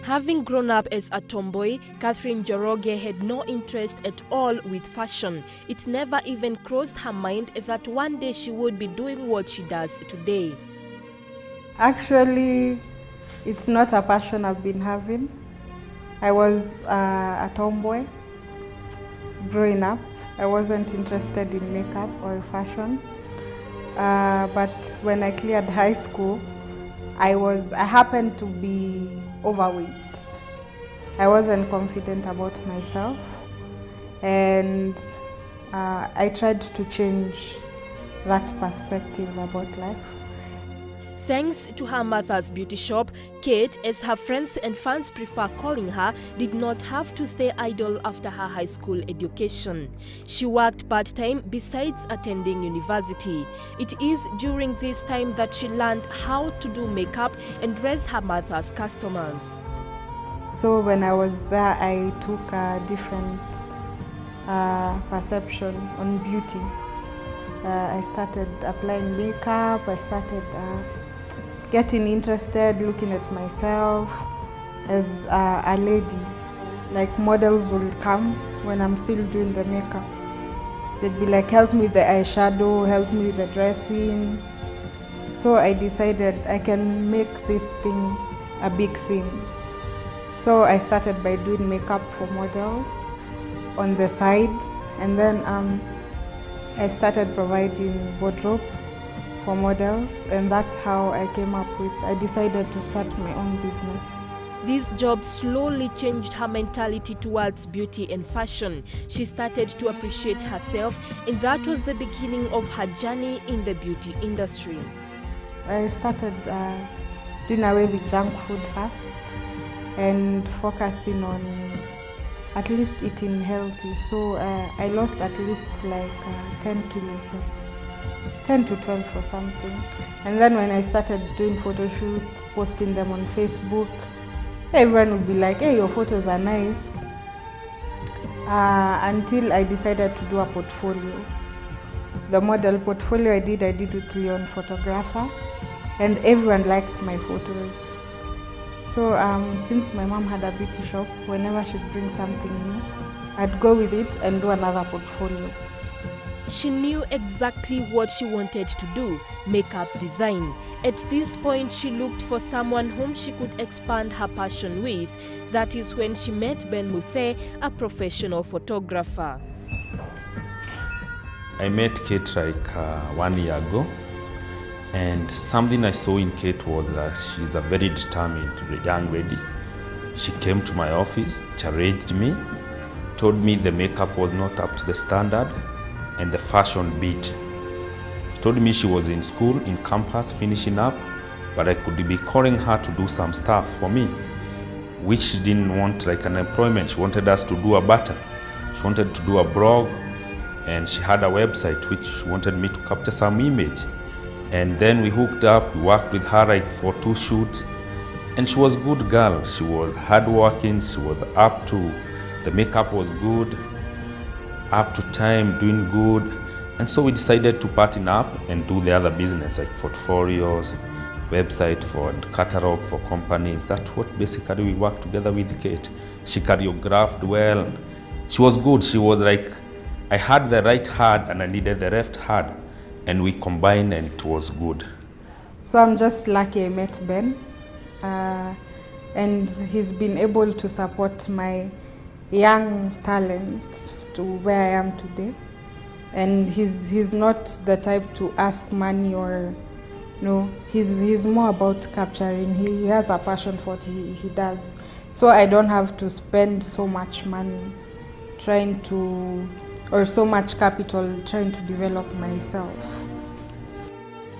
Having grown up as a tomboy, Catherine Njoroge had no interest at all with fashion. It never even crossed her mind that one day she would be doing what she does today. Actually, it's not a passion I've been having. I was a tomboy growing up. I wasn't interested in makeup or fashion. But when I cleared high school, I happened to be overweight. I wasn't confident about myself, and I tried to change that perspective about life. Thanks to her mother's beauty shop, Kate, as her friends and fans prefer calling her, did not have to stay idle after her high school education. She worked part-time besides attending university. It is during this time that she learned how to do makeup and dress her mother's customers. So when I was there, I took a different perception on beauty. I started applying makeup, I started getting interested, looking at myself as a lady. Like models will come when I'm still doing the makeup. They'd be like, help me with the eyeshadow, help me with the dressing. So I decided I can make this thing a big thing. So I started by doing makeup for models on the side, and then I started providing wardrobe for models, and that's how I came up with, I decided to start my own business. This job slowly changed her mentality towards beauty and fashion. She started to appreciate herself, and that was the beginning of her journey in the beauty industry. I started doing away with junk food first and focusing on at least eating healthy. So I lost at least like 10 kilos, 10 to 12 or something. And then when I started doing photo shoots, posting them on Facebook, everyone would be like, hey, your photos are nice. Until I decided to do a portfolio. The model portfolio I did with Leon Photographer, and everyone liked my photos. So since my mom had a beauty shop, whenever she'd bring something new, I'd go with it and do another portfolio. She knew exactly what she wanted to do, makeup design. At this point, she looked for someone whom she could expand her passion with. That is when she met Ben Muthe, a professional photographer. I met Kate like 1 year ago, and something I saw in Kate was that she's a very determined young lady. She came to my office, challenged me, told me the makeup was not up to the standard, and the fashion beat. She told me she was in school, in campus, finishing up, but I could be calling her to do some stuff for me, which she didn't want like an employment. She wanted us to do a barter. She wanted to do a blog, and she had a website which she wanted me to capture some image. And then we hooked up, we worked with her like for 2 shoots, and she was a good girl. She was hardworking, she was up to, the makeup was good, up to time, doing good. And so we decided to partner up and do the other business like portfolios, website for catalog for companies. That's what basically we worked together with Kate. She choreographed well. She was good. She was like, I had the right hand and I needed the left hand, and we combined and it was good. So I'm just lucky I met Ben, and he's been able to support my young talent to where I am today. And he's not the type to ask money or no, he's more about capturing. He has a passion for what he does. So I don't have to spend so much money trying to, or so much capital trying to develop myself.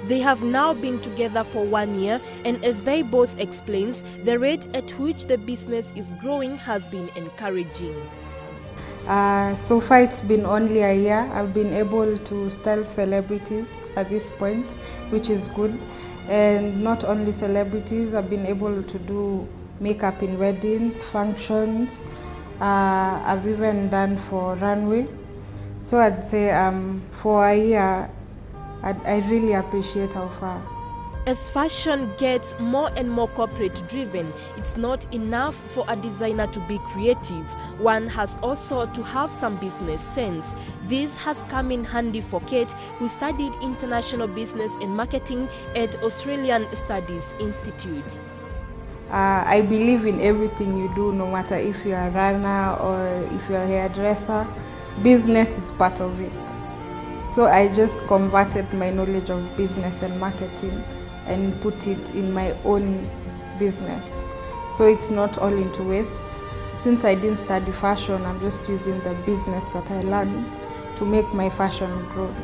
They have now been together for 1 year, and as they both explains, the rate at which the business is growing has been encouraging. So far it's been only a year. I've been able to style celebrities at this point, which is good. And not only celebrities, I've been able to do makeup in weddings, functions. I've even done for runway. So I'd say for a year, I really appreciate how far. As fashion gets more and more corporate driven, it's not enough for a designer to be creative. One has also to have some business sense. This has come in handy for Kate, who studied international business and marketing at Australian Studies Institute. I believe in everything you do, no matter if you're a runner or if you're a hairdresser. Business is part of it. So I just converted my knowledge of business and marketing and put it in my own business. So it's not all into waste. Since I didn't study fashion, I'm just using the business that I learned to make my fashion grow.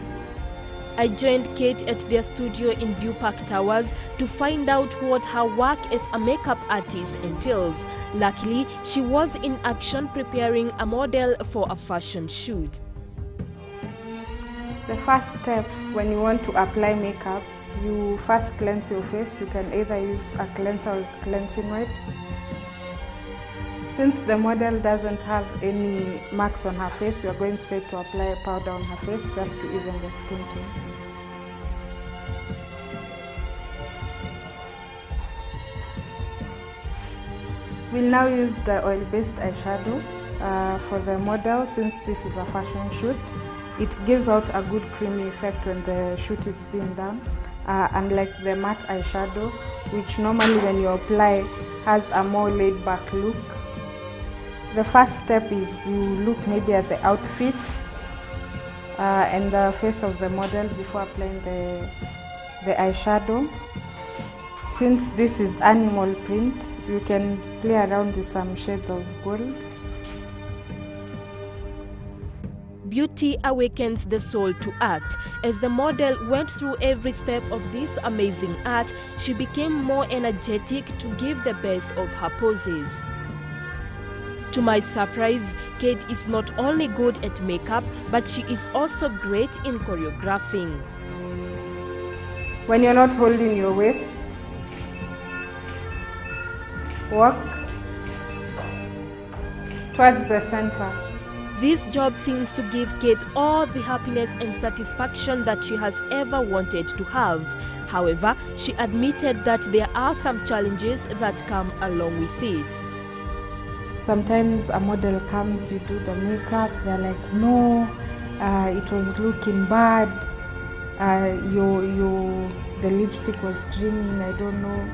I joined Kate at their studio in View Park Towers to find out what her work as a makeup artist entails. Luckily, she was in action preparing a model for a fashion shoot. The first step when you want to apply makeup, you first cleanse your face. You can either use a cleanser or cleansing wipes. Since the model doesn't have any marks on her face, we are going straight to apply powder on her face just to even the skin tone. We'll now use the oil-based eyeshadow for the model. Since this is a fashion shoot, it gives out a good creamy effect when the shoot is being done. Unlike the matte eyeshadow, which normally when you apply has a more laid-back look. The first step is you look maybe at the outfits and the face of the model before applying the eyeshadow. Since this is animal print, you can play around with some shades of gold. Beauty awakens the soul to act. As the model went through every step of this amazing art, she became more energetic to give the best of her poses. To my surprise, Kate is not only good at makeup, but she is also great in choreographing. When you're not holding your waist, walk towards the center. This job seems to give Kate all the happiness and satisfaction that she has ever wanted to have. However, she admitted that there are some challenges that come along with it. Sometimes a model comes, you do the makeup, they're like, no, it was looking bad, the lipstick was creaming, I don't know.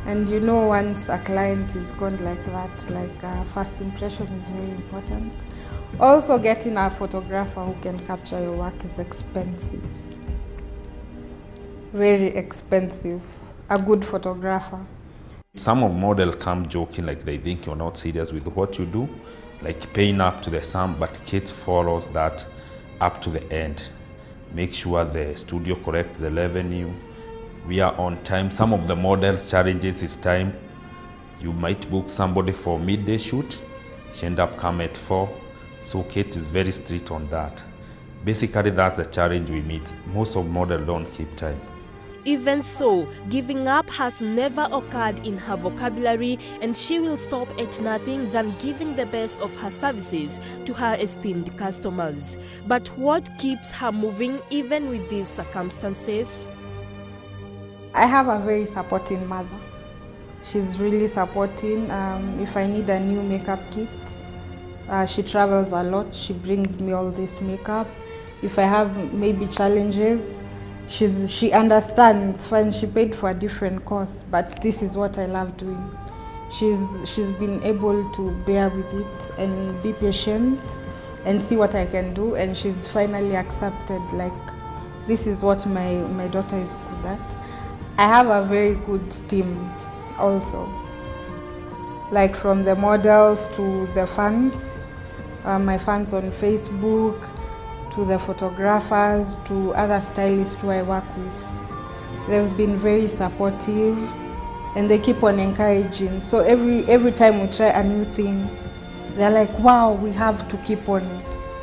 And you know, once a client is gone like that, like first impression is very important. Also, getting a photographer who can capture your work is expensive. Very expensive. A good photographer. Some of models come joking like they think you're not serious with what you do, like paying up to the sum, but Kate follows that up to the end. Make sure the studio correct the revenue. We are on time. Some of the models' challenges is time. You might book somebody for midday shoot, she end up come at 4. So Kate is very strict on that. Basically, that's the challenge we meet. Most of models don't keep time. Even so, giving up has never occurred in her vocabulary, and she will stop at nothing than giving the best of her services to her esteemed customers. But what keeps her moving even with these circumstances? I have a very supporting mother. She's really supporting. If I need a new makeup kit, she travels a lot. She brings me all this makeup. If I have maybe challenges, she understands. Fine, she paid for a different course, but this is what I love doing. She's been able to bear with it and be patient and see what I can do, and she's finally accepted, like, this is what my daughter is good at. I have a very good team also, like from the models to the fans, my fans on Facebook, to the photographers, to other stylists who I work with. They've been very supportive and they keep on encouraging. So every time we try a new thing, they're like, wow, we have to keep on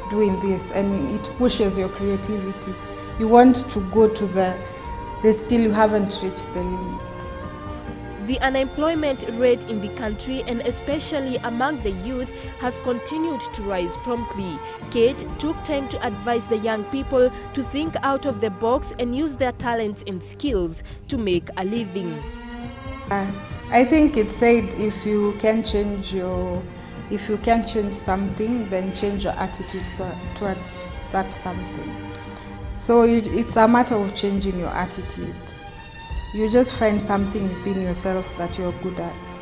doing this, and it pushes your creativity. You want to go to the still you haven't reached the limit. The unemployment rate in the country, and especially among the youth, has continued to rise promptly. Kate took time to advise the young people to think out of the box and use their talents and skills to make a living. I think it said if you can change something, then change your attitude towards that something. So it's a matter of changing your attitude. You just find something within yourself that you're good at,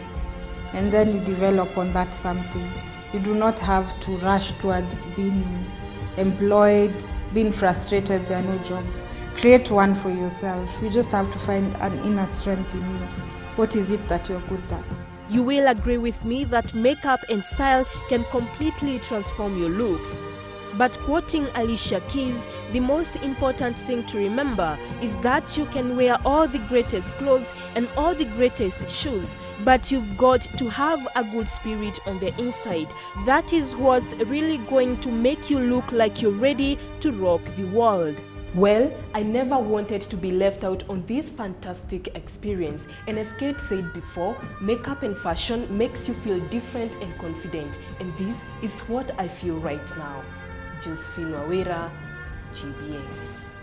and then you develop on that something. You do not have to rush towards being employed, being frustrated there are no jobs. Create one for yourself. You just have to find an inner strength in you. What is it that you're good at? You will agree with me that makeup and style can completely transform your looks. But quoting Alicia Keys, the most important thing to remember is that you can wear all the greatest clothes and all the greatest shoes, but you've got to have a good spirit on the inside. That is what's really going to make you look like you're ready to rock the world. Well, I never wanted to be left out on this fantastic experience, and as Kate said before, makeup and fashion makes you feel different and confident, and this is what I feel right now. Josephine Wawera, GBS.